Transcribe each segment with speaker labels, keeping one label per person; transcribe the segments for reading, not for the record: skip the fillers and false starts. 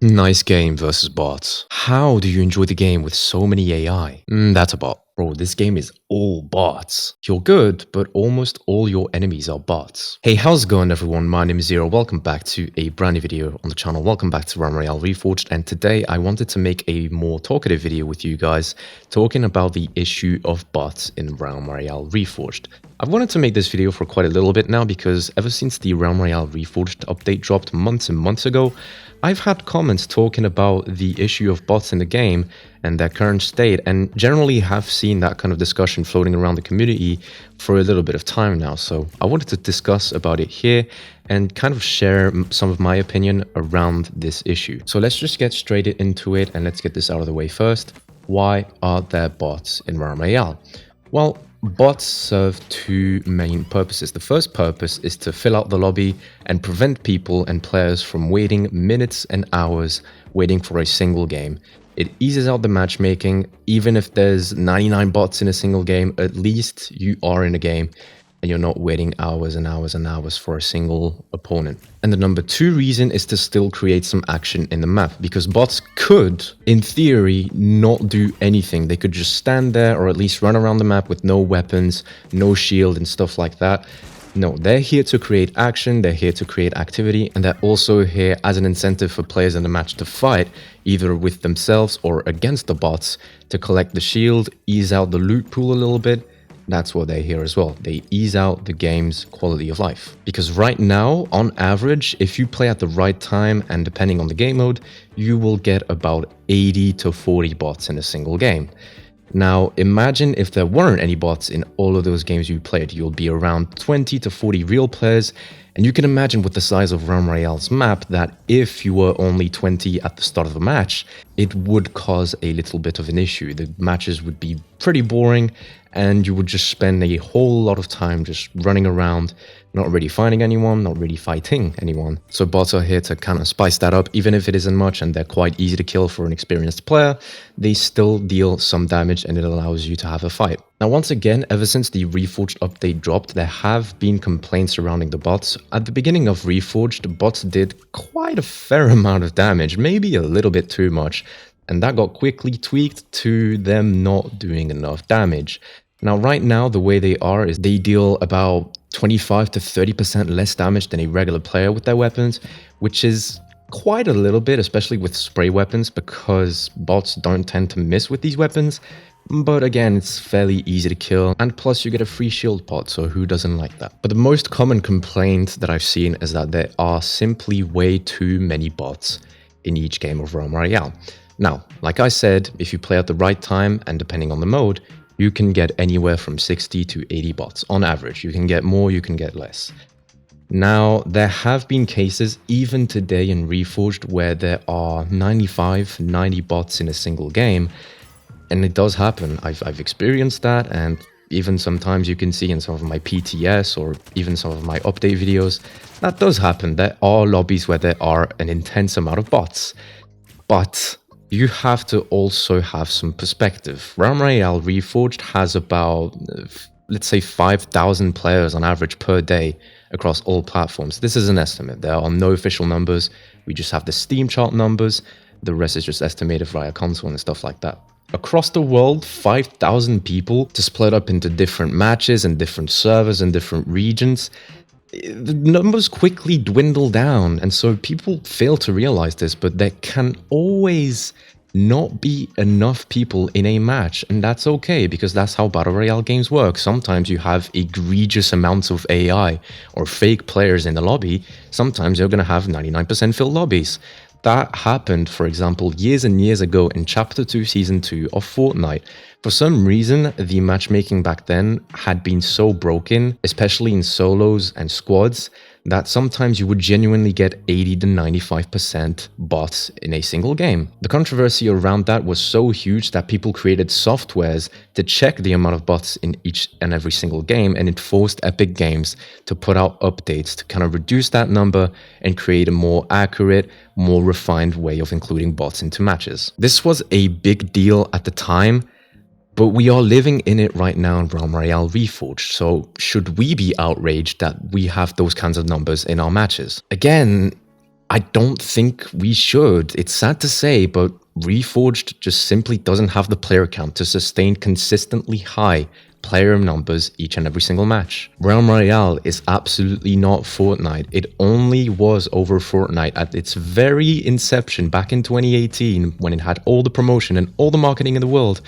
Speaker 1: Nice game versus bots. How do you enjoy the game with so many AI? That's a bot. Bro, this game is all bots. You're good, but almost all your enemies are bots. Hey, how's it going everyone? My name is Zero. Welcome back to a brand new video on the channel. Welcome back to Realm Royale Reforged. And today I wanted to make a more talkative video with you guys talking about the issue of bots in Realm Royale Reforged. I've wanted to make this video for quite a little bit now because ever since the Realm Royale Reforged update dropped months and months ago, I've had comments talking about the issue of bots in the game and their current state, and generally have seen that kind of discussion floating around the community for a little bit of time now. So I wanted to discuss about it here and kind of share some of my opinion around this issue. So let's just get straight into it and let's get this out of the way first. Why are there bots in Realm Royale? Well, bots serve two main purposes. The first purpose is to fill out the lobby and prevent people and players from waiting minutes and hours waiting for a single game. It eases out the matchmaking. Even if there's 99 bots in a single game, at least you are in a game and you're not waiting hours and hours and hours for a single opponent. And the number two reason is to still create some action in the map, because bots could, in theory, not do anything. They could just stand there or at least run around the map with no weapons, no shield and stuff like that. No, they're here to create action, they're here to create activity, and they're also here as an incentive for players in the match to fight, either with themselves or against the bots, to collect the shield, ease out the loot pool a little bit. That's what they're here as well. They ease out the game's quality of life. Because right now, on average, if you play at the right time and depending on the game mode, you will get about 80 to 40 bots in a single game. Now, imagine if there weren't any bots in all of those games you played. You'll be around 20 to 40 real players, and you can imagine with the size of Realm Royale's map that if you were only 20 at the start of a match, it would cause a little bit of an issue. The matches would be pretty boring, and you would just spend a whole lot of time just running around, not really finding anyone, not really fighting anyone. So bots are here to kind of spice that up. Even if it isn't much and they're quite easy to kill for an experienced player, they still deal some damage and it allows you to have a fight. Now, once again, ever since the Reforged update dropped, there have been complaints surrounding the bots. At the beginning of Reforged, the bots did quite a fair amount of damage, maybe a little bit too much, and that got quickly tweaked to them not doing enough damage. Now, right now, the way they are is they deal about 25 to 30% less damage than a regular player with their weapons, which is quite a little bit, especially with spray weapons, because bots don't tend to miss with these weapons. But again, it's fairly easy to kill, and plus you get a free shield pot, so who doesn't like that? But the most common complaint that I've seen is that there are simply way too many bots in each game of Realm Royale. Now, like I said, if you play at the right time and depending on the mode, you can get anywhere from 60 to 80 bots on average. You can get more, you can get less. Now, there have been cases, even today in Reforged, where there are 95, 90 bots in a single game. And it does happen. I've experienced that, and even sometimes you can see in some of my PTS or even some of my update videos, that does happen. There are lobbies where there are an intense amount of bots. But you have to also have some perspective. Realm Royale Reforged has about, let's say, 5,000 players on average per day across all platforms. This is an estimate. There are no official numbers. We just have the Steam chart numbers. The rest is just estimated via console and stuff like that. Across the world, 5,000 people to split up into different matches and different servers and different regions. The numbers quickly dwindle down, and so people fail to realize this, but there can always not be enough people in a match, and that's okay, because that's how Battle Royale games work. Sometimes you have egregious amounts of AI or fake players in the lobby. Sometimes you're going to have 99% filled lobbies. That happened, for example, years and years ago in Chapter 2, Season 2 of Fortnite. For some reason, the matchmaking back then had been so broken, especially in solos and squads, that sometimes you would genuinely get 80 to 95% bots in a single game. The controversy around that was so huge that people created softwares to check the amount of bots in each and every single game, and it forced Epic Games to put out updates to kind of reduce that number and create a more accurate, more refined way of including bots into matches. This was a big deal at the time, but we are living in it right now in Realm Royale Reforged, so should we be outraged that we have those kinds of numbers in our matches? Again, I don't think we should. It's sad to say, but Reforged just simply doesn't have the player count to sustain consistently high player numbers each and every single match. Realm Royale is absolutely not Fortnite. It only was over Fortnite at its very inception back in 2018 when it had all the promotion and all the marketing in the world,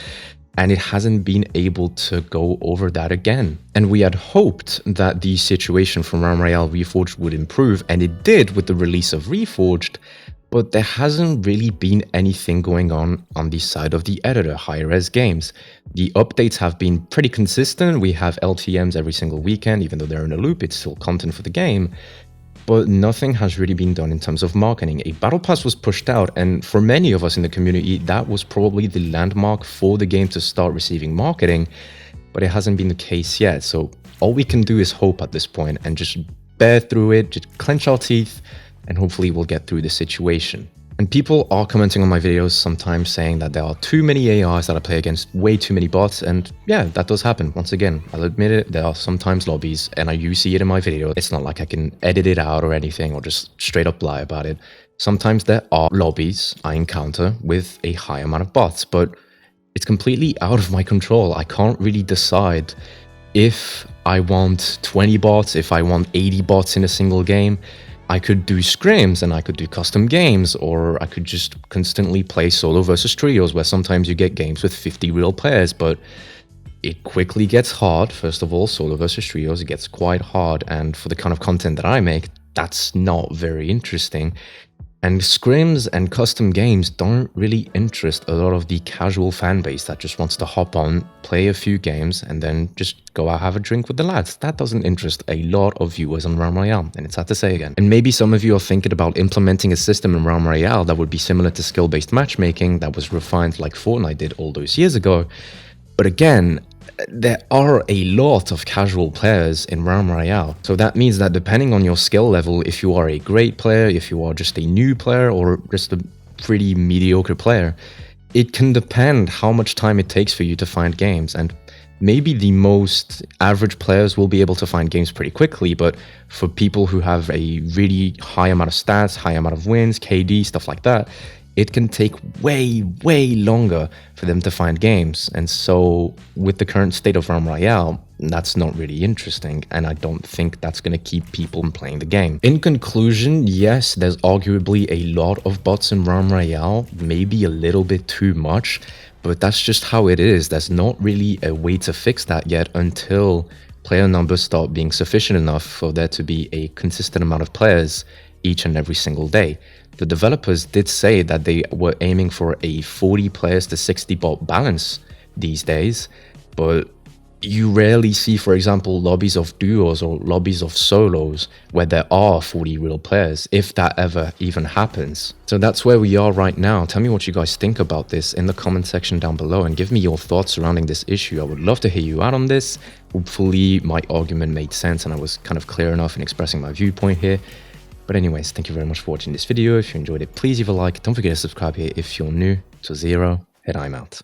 Speaker 1: and it hasn't been able to go over that again. And we had hoped that the situation from Realm Royale Reforged would improve, and it did with the release of Reforged, but there hasn't really been anything going on the side of the editor, Hi-Rez Games. The updates have been pretty consistent. We have LTMs every single weekend, even though they're in a loop, it's still content for the game. But nothing has really been done in terms of marketing. A battle pass was pushed out, and for many of us in the community, that was probably the landmark for the game to start receiving marketing, but it hasn't been the case yet. So all we can do is hope at this point and just bear through it, just clench our teeth, and hopefully we'll get through the situation. And people are commenting on my videos sometimes saying that there are too many AIs that I play against, way too many bots, and yeah, that does happen. Once again, I'll admit it, there are sometimes lobbies, and you see it in my video. It's not like I can edit it out or anything, or just straight up lie about it. Sometimes there are lobbies I encounter with a high amount of bots, but it's completely out of my control. I can't really decide if I want 20 bots, if I want 80 bots in a single game. I could do scrims and I could do custom games, or I could just constantly play solo versus trios, where sometimes you get games with 50 real players, but it quickly gets hard. First of all, solo versus trios, it gets quite hard, and for the kind of content that I make, that's not very interesting. And scrims and custom games don't really interest a lot of the casual fan base that just wants to hop on, play a few games, and then just go out have a drink with the lads. That doesn't interest a lot of viewers on Realm Royale, and it's sad to say again. And maybe some of you are thinking about implementing a system in Realm Royale that would be similar to skill-based matchmaking that was refined like Fortnite did all those years ago. But again, there are a lot of casual players in Realm Royale. So that means that depending on your skill level, if you are a great player, if you are just a new player, or just a pretty mediocre player, it can depend how much time it takes for you to find games. And maybe the most average players will be able to find games pretty quickly, but for people who have a really high amount of stats, high amount of wins, KD, stuff like that, it can take way, way longer for them to find games. And so with the current state of Realm Royale, that's not really interesting, and I don't think that's going to keep people playing the game. In conclusion, yes, there's arguably a lot of bots in Realm Royale, maybe a little bit too much, but that's just how it is. There's not really a way to fix that yet until player numbers start being sufficient enough for there to be a consistent amount of players each and every single day. The developers did say that they were aiming for a 40 players to 60 bot balance these days, but you rarely see, for example, lobbies of duos or lobbies of solos where there are 40 real players, if that ever even happens. So that's where we are right now. Tell me what you guys think about this in the comment section down below, and give me your thoughts surrounding this issue. I would love to hear you out on this. Hopefully my argument made sense and I was kind of clear enough in expressing my viewpoint here. But anyways, thank you very much for watching this video. If you enjoyed it, please leave a like. Don't forget to subscribe here if you're new to Zero, and I'm out.